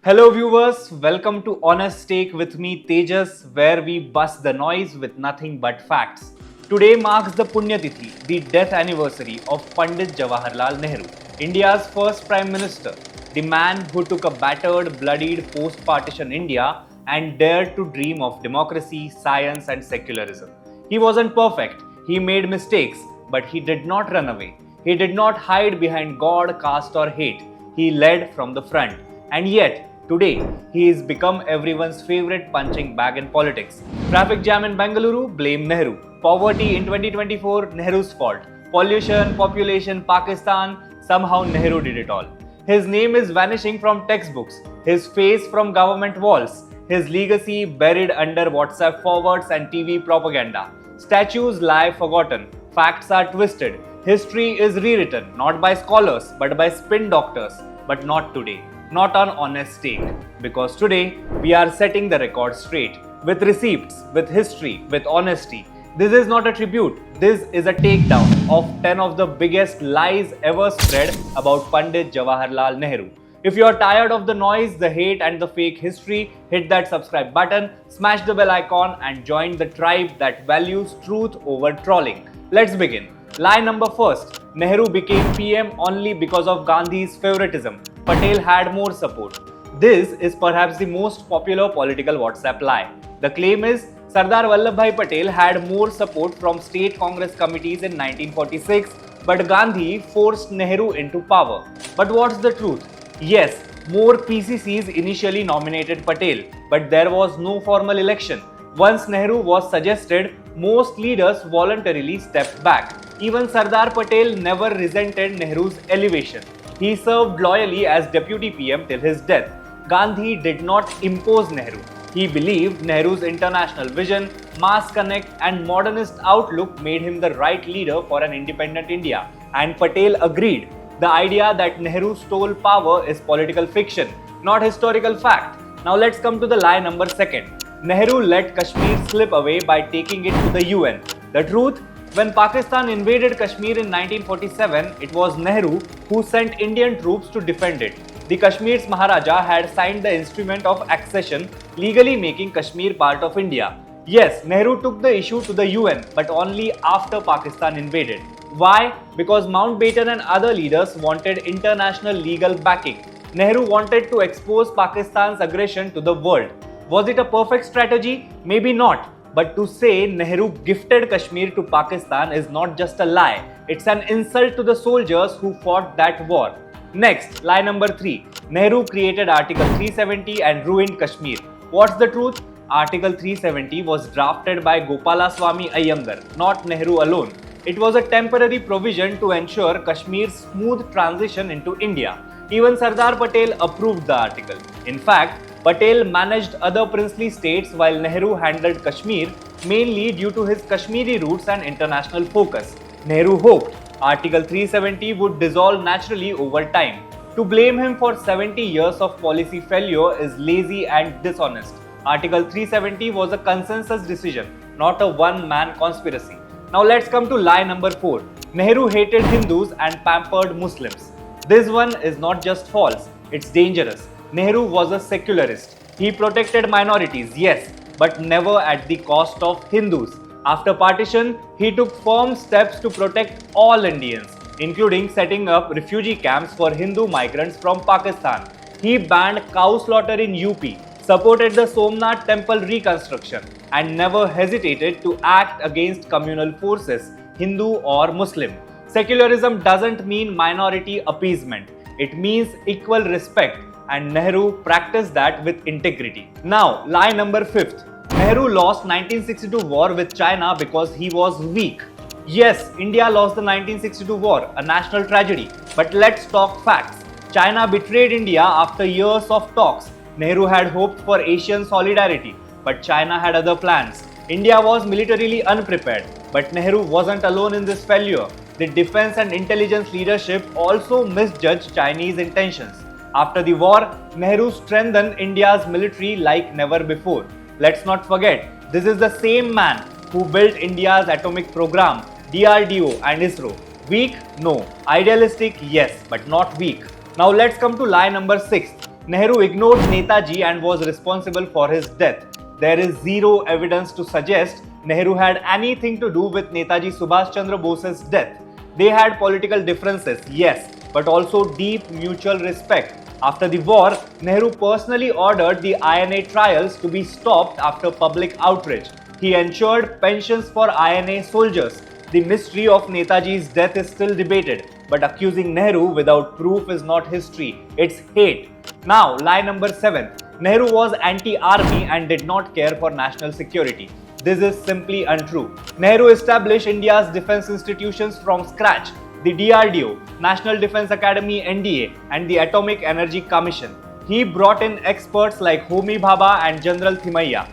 Hello viewers, welcome to Honest Take with me Tejas, where we bust the noise with nothing but facts. Today marks the Punyatithi, the death anniversary of Pandit Jawaharlal Nehru, India's first Prime Minister, the man who took a battered, bloodied post-partition India and dared to dream of democracy, science and secularism. He wasn't perfect, he made mistakes, but he did not run away. He did not hide behind God, caste or hate. He led from the front. And yet, today, he has become everyone's favorite punching bag in politics. Traffic jam in Bengaluru? Blame Nehru. Poverty in 2024? Nehru's fault. Pollution, population, Pakistan? Somehow Nehru did it all. His name is vanishing from textbooks, his face from government walls, his legacy buried under WhatsApp forwards and TV propaganda. Statues lie forgotten, facts are twisted, history is rewritten not by scholars but by spin doctors, but not today. Not on Honest Take, because today we are setting the record straight with receipts, with history, with honesty. This is not a tribute, this is a takedown of 10 of the biggest lies ever spread about Pandit Jawaharlal Nehru. If you are tired of the noise, the hate and the fake history, hit that subscribe button, smash the bell icon and join the tribe that values truth over trolling. Let's begin. Lie number first, Nehru became PM only because of Gandhi's favoritism. Patel had more support. This is perhaps the most popular political WhatsApp lie. The claim is Sardar Vallabhbhai Patel had more support from state Congress committees in 1946, but Gandhi forced Nehru into power. But what's the truth? Yes, more PCCs initially nominated Patel, but there was no formal election. Once Nehru was suggested, most leaders voluntarily stepped back. Even Sardar Patel never resented Nehru's elevation. He served loyally as deputy PM till his death. Gandhi did not impose Nehru. He believed Nehru's international vision, mass connect and modernist outlook made him the right leader for an independent India. And Patel agreed. The idea that Nehru stole power is political fiction, not historical fact. Now let's come to the lie number second. Nehru let Kashmir slip away by taking it to the UN. The truth? When Pakistan invaded Kashmir in 1947, it was Nehru who sent Indian troops to defend it. The Kashmir's Maharaja had signed the instrument of accession, legally making Kashmir part of India. Yes, Nehru took the issue to the UN, but only after Pakistan invaded. Why? Because Mountbatten and other leaders wanted international legal backing. Nehru wanted to expose Pakistan's aggression to the world. Was it a perfect strategy? Maybe not. But to say Nehru gifted Kashmir to Pakistan is not just a lie, it's an insult to the soldiers who fought that war. Next, lie number 3. Nehru created Article 370 and ruined Kashmir. What's the truth? Article 370 was drafted by Gopalaswamy Iyengar, not Nehru alone. It was a temporary provision to ensure Kashmir's smooth transition into India. Even Sardar Patel approved the article. In fact, Patel managed other princely states while Nehru handled Kashmir, mainly due to his Kashmiri roots and international focus. Nehru hoped Article 370 would dissolve naturally over time. To blame him for 70 years of policy failure is lazy and dishonest. Article 370 was a consensus decision, not a one-man conspiracy. Now let's come to lie number 4. Nehru hated Hindus and pampered Muslims. This one is not just false, it's dangerous. Nehru was a secularist. He protected minorities, yes, but never at the cost of Hindus. After partition, he took firm steps to protect all Indians, including setting up refugee camps for Hindu migrants from Pakistan. He banned cow slaughter in UP, supported the Somnath temple reconstruction, and never hesitated to act against communal forces, Hindu or Muslim. Secularism doesn't mean minority appeasement. It means equal respect, and Nehru practiced that with integrity. Now, lie number 5th. Nehru lost 1962 war with China because he was weak. Yes, India lost the 1962 war, a national tragedy. But let's talk facts. China betrayed India after years of talks. Nehru had hoped for Asian solidarity, but China had other plans. India was militarily unprepared, but Nehru wasn't alone in this failure. The defense and intelligence leadership also misjudged Chinese intentions. After the war, Nehru strengthened India's military like never before. Let's not forget, this is the same man who built India's atomic program, DRDO and ISRO. Weak? No. Idealistic? Yes, but not weak. Now let's come to lie number 6. Nehru ignored Netaji and was responsible for his death. There is zero evidence to suggest Nehru had anything to do with Netaji Subhas Chandra Bose's death. They had political differences, yes, but also deep mutual respect. After the war, Nehru personally ordered the INA trials to be stopped after public outrage. He ensured pensions for INA soldiers. The mystery of Netaji's death is still debated, but accusing Nehru without proof is not history, it's hate. Now, lie number 7. Nehru was anti-army and did not care for national security. This is simply untrue. Nehru established India's defense institutions from scratch. The DRDO, National Defense Academy NDA, and the Atomic Energy Commission. He brought in experts like Homi Bhabha and General Thimayya.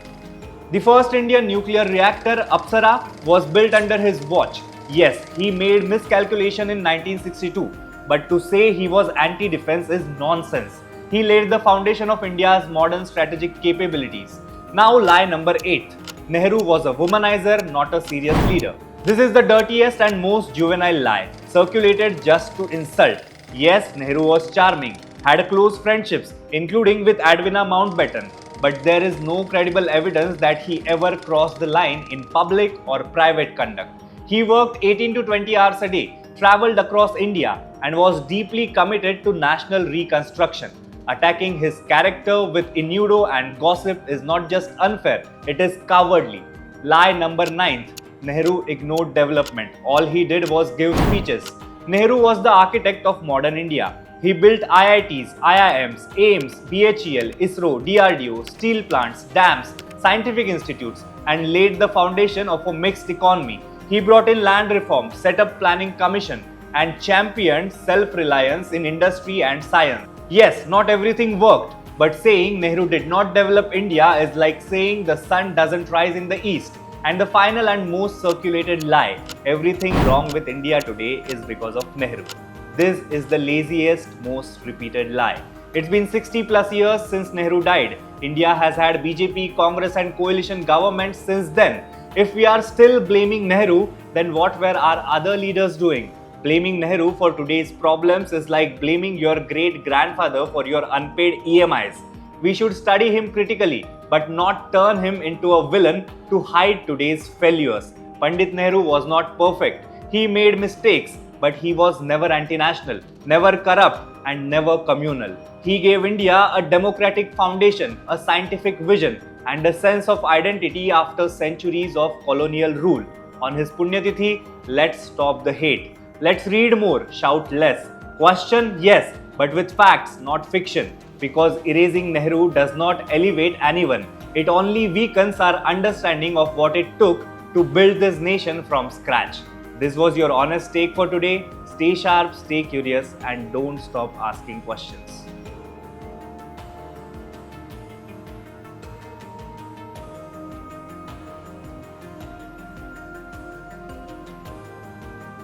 The first Indian nuclear reactor, Apsara, was built under his watch. Yes, he made miscalculation in 1962, but to say he was anti-defense is nonsense. He laid the foundation of India's modern strategic capabilities. Now lie number 8. Nehru was a womanizer, not a serious leader. This is the dirtiest and most juvenile lie, circulated just to insult. Yes, Nehru was charming, had close friendships, including with Edwina Mountbatten, but there is no credible evidence that he ever crossed the line in public or private conduct. He worked 18 to 20 hours a day, travelled across India, and was deeply committed to national reconstruction. Attacking his character with innuendo and gossip is not just unfair, it is cowardly. Lie number 9. Nehru ignored development. All he did was give speeches. Nehru was the architect of modern India. He built IITs, IIMs, AIMS, BHEL, ISRO, DRDO, steel plants, dams, scientific institutes, and laid the foundation of a mixed economy. He brought in land reform, set up planning commission, and championed self-reliance in industry and science. Yes, not everything worked, but saying Nehru did not develop India is like saying the sun doesn't rise in the east. And the final and most circulated lie, everything wrong with India today is because of Nehru. This is the laziest, most repeated lie. It's been 60 plus years since Nehru died. India has had BJP, Congress and coalition governments since then. If we are still blaming Nehru, then what were our other leaders doing? Blaming Nehru for today's problems is like blaming your great-grandfather for your unpaid EMIs. We should study him critically, but not turn him into a villain to hide today's failures. Pandit Nehru was not perfect. He made mistakes, but he was never anti-national, never corrupt, and never communal. He gave India a democratic foundation, a scientific vision, and a sense of identity after centuries of colonial rule. On his Punyatithi, let's stop the hate. Let's read more, shout less. Question, yes, but with facts, not fiction. Because erasing Nehru does not elevate anyone. It only weakens our understanding of what it took to build this nation from scratch. This was your honest take for today. Stay sharp, stay curious, and don't stop asking questions.